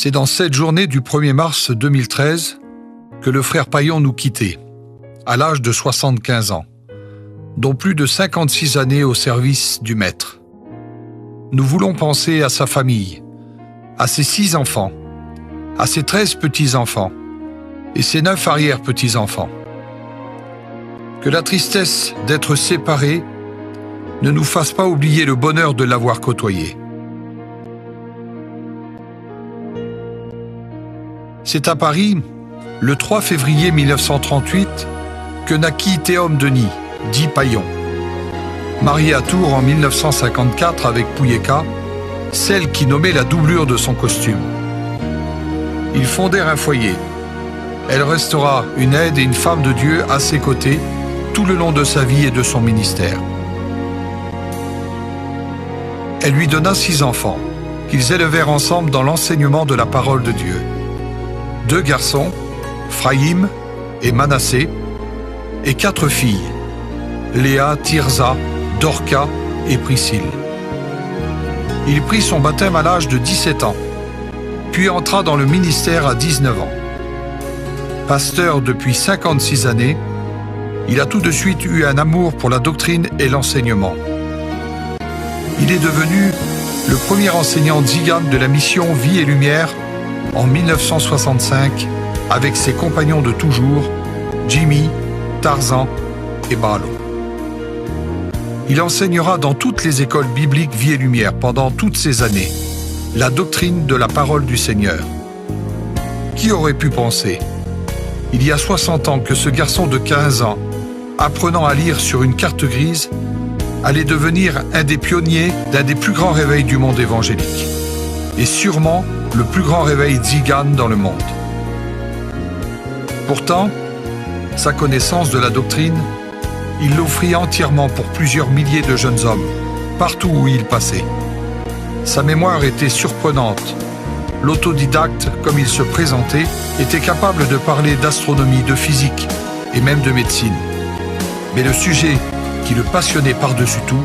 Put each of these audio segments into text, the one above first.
C'est dans cette journée du 1er mars 2013 que le frère Paillon nous quittait, à l'âge de 75 ans, dont plus de 56 années au service du Maître. Nous voulons penser à sa famille, à ses 6 enfants, à ses 13 petits-enfants et ses 9 arrière-petits-enfants. Que la tristesse d'être séparés ne nous fasse pas oublier le bonheur de l'avoir côtoyé. C'est à Paris, le 3 février 1938, que naquit Théom Denis, dit Paillon. Marié à Tours en 1954 avec Pouilleka, celle qui nommait la doublure de son costume. Ils fondèrent un foyer. Elle restera une aide et une femme de Dieu à ses côtés tout le long de sa vie et de son ministère. Elle lui donna 6 enfants, qu'ils élevèrent ensemble dans l'enseignement de la parole de Dieu. 2 garçons, Phraïm et Manassé, et 4 filles, Léa, Tirza, Dorca et Priscille. Il prit son baptême à l'âge de 17 ans, puis entra dans le ministère à 19 ans. Pasteur depuis 56 années, il a tout de suite eu un amour pour la doctrine et l'enseignement. Il est devenu le premier enseignant tzigane de la mission Vie et Lumière en 1965 avec ses compagnons de toujours, Jimmy, Tarzan et Balo. Il enseignera dans toutes les écoles bibliques Vie et Lumière pendant toutes ces années la doctrine de la parole du Seigneur. Qui aurait pu penser, il y a 60 ans, que ce garçon de 15 ans, apprenant à lire sur une carte grise, allait devenir un des pionniers d'un des plus grands réveils du monde évangélique, et sûrement le plus grand réveil tzigane dans le monde. Pourtant, sa connaissance de la doctrine, il l'offrit entièrement pour plusieurs milliers de jeunes hommes, partout où il passait. Sa mémoire était surprenante. L'autodidacte, comme il se présentait, était capable de parler d'astronomie, de physique et même de médecine. Mais le sujet qui le passionnait par-dessus tout,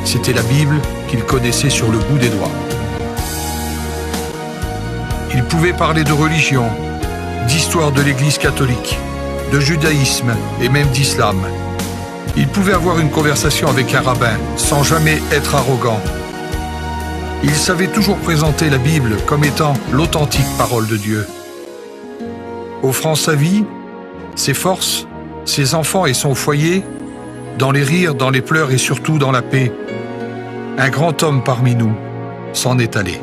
c'était la Bible qu'il connaissait sur le bout des doigts. Il pouvait parler de religion, d'histoire de l'Église catholique, de judaïsme et même d'islam. Il pouvait avoir une conversation avec un rabbin sans jamais être arrogant. Il savait toujours présenter la Bible comme étant l'authentique parole de Dieu. Offrant sa vie, ses forces, ses enfants et son foyer, dans les rires, dans les pleurs et surtout dans la paix, un grand homme parmi nous s'en est allé.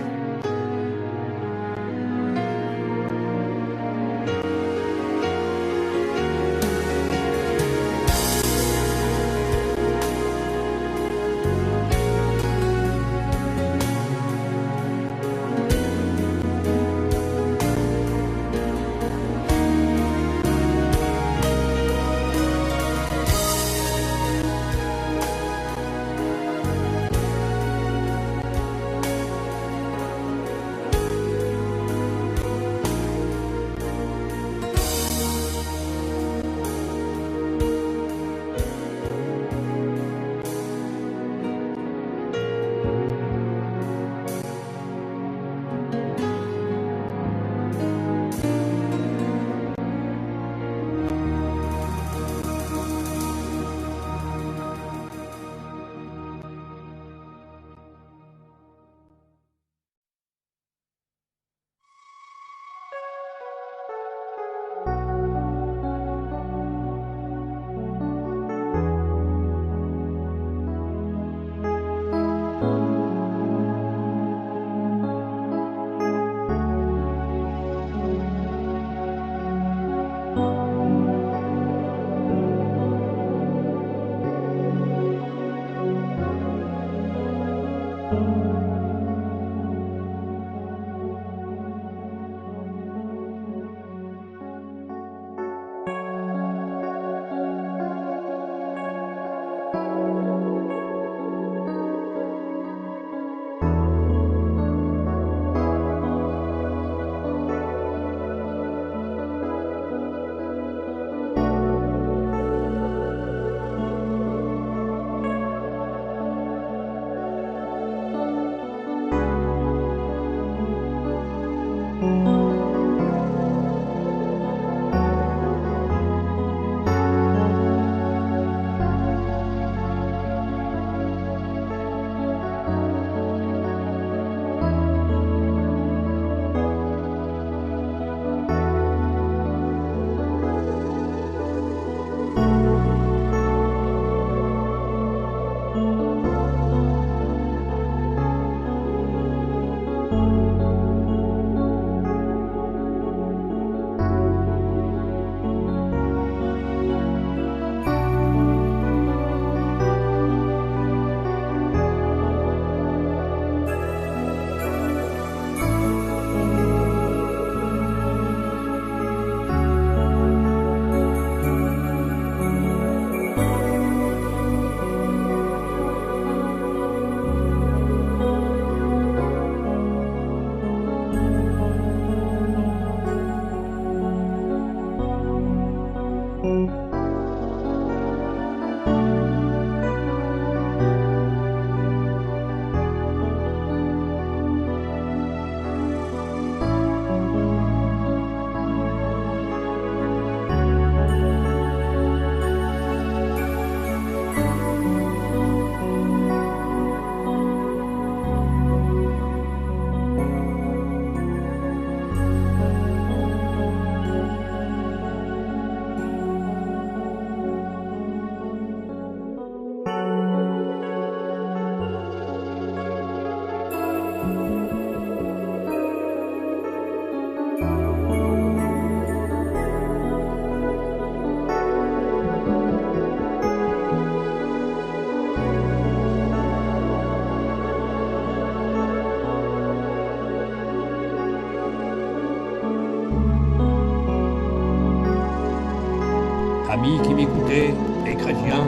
amis qui m'écoutez, les chrétiens,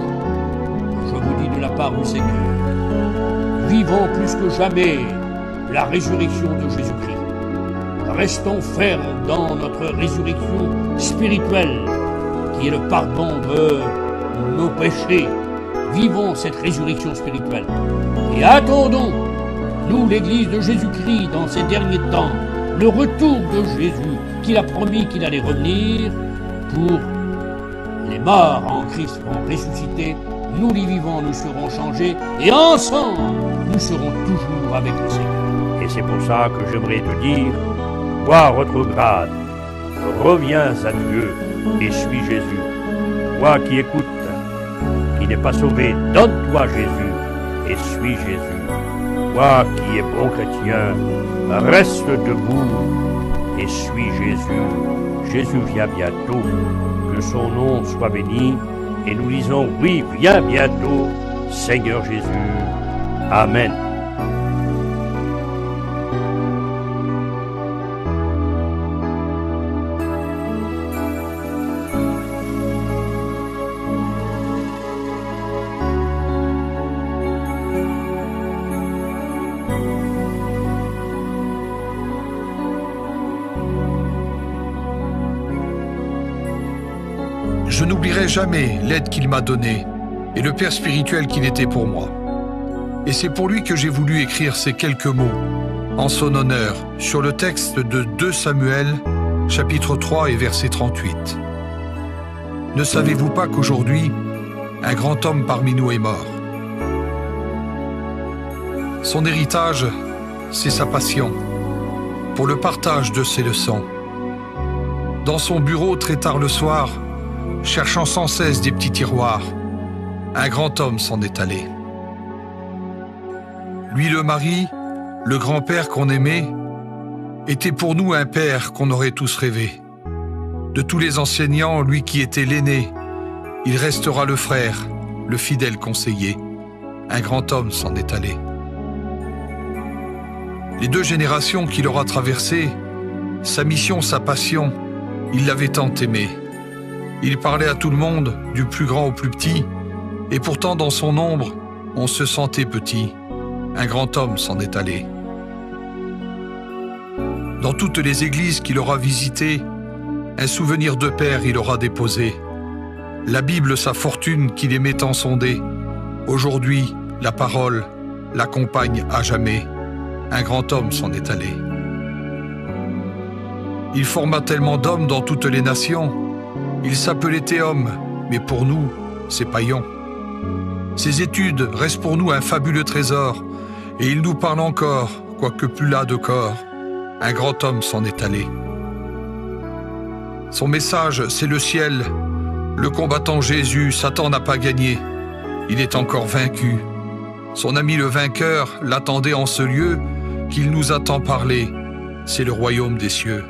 je vous dis de la part du Seigneur, vivons plus que jamais la résurrection de Jésus-Christ. Restons fermes dans notre résurrection spirituelle, qui est le pardon de nos péchés. Vivons cette résurrection spirituelle. Et attendons, nous, l'Église de Jésus-Christ, dans ces derniers temps, le retour de Jésus, qu'il a promis qu'il allait revenir pour les morts en Christ vont ressusciter. Nous les vivants, nous serons changés, et ensemble, nous serons toujours avec le Seigneur. Et c'est pour ça que j'aimerais te dire, toi, retrograde, reviens à Dieu et suis Jésus. Toi qui écoutes, qui n'es pas sauvé, donne-toi Jésus et suis Jésus. Toi qui es bon chrétien, reste debout et suis Jésus. Jésus vient bientôt, que son nom soit béni. Et nous disons, oui, viens bientôt, Seigneur Jésus. Amen. Je n'oublierai jamais l'aide qu'il m'a donnée et le père spirituel qu'il était pour moi. Et c'est pour lui que j'ai voulu écrire ces quelques mots en son honneur sur le texte de 2 Samuel, chapitre 3 et verset 38. Ne savez-vous pas qu'aujourd'hui, un grand homme parmi nous est mort? Son héritage, c'est sa passion pour le partage de ses leçons. Dans son bureau très tard le soir, cherchant sans cesse des petits tiroirs, un grand homme s'en est allé. Lui, le mari, le grand-père qu'on aimait, était pour nous un père qu'on aurait tous rêvé. De tous les enseignants, lui qui était l'aîné, il restera le frère, le fidèle conseiller. Un grand homme s'en est allé. Les 2 générations qu'il aura traversées, sa mission, sa passion, il l'avait tant aimé. Il parlait à tout le monde, du plus grand au plus petit, et pourtant dans son ombre, on se sentait petit. Un grand homme s'en est allé. Dans toutes les églises qu'il aura visitées, un souvenir de père il aura déposé. La Bible, sa fortune qu'il aimait tant sonder. Aujourd'hui, la parole l'accompagne à jamais. Un grand homme s'en est allé. Il forma tellement d'hommes dans toutes les nations. Il s'appelait Théum, mais pour nous, c'est Païon. Ses études restent pour nous un fabuleux trésor, et il nous parle encore, quoique plus las de corps. Un grand homme s'en est allé. Son message, c'est le ciel. Le combattant Jésus, Satan n'a pas gagné. Il est encore vaincu. Son ami le vainqueur l'attendait en ce lieu qu'il nous a tant parlé. C'est le royaume des cieux.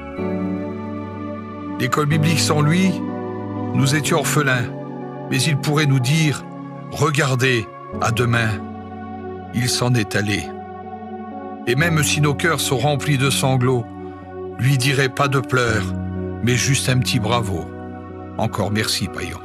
L'école biblique sans lui, nous étions orphelins, mais il pourrait nous dire « Regardez, à demain ». Il s'en est allé. Et même si nos cœurs sont remplis de sanglots, lui dirait pas de pleurs, mais juste un petit bravo. Encore merci, Païon.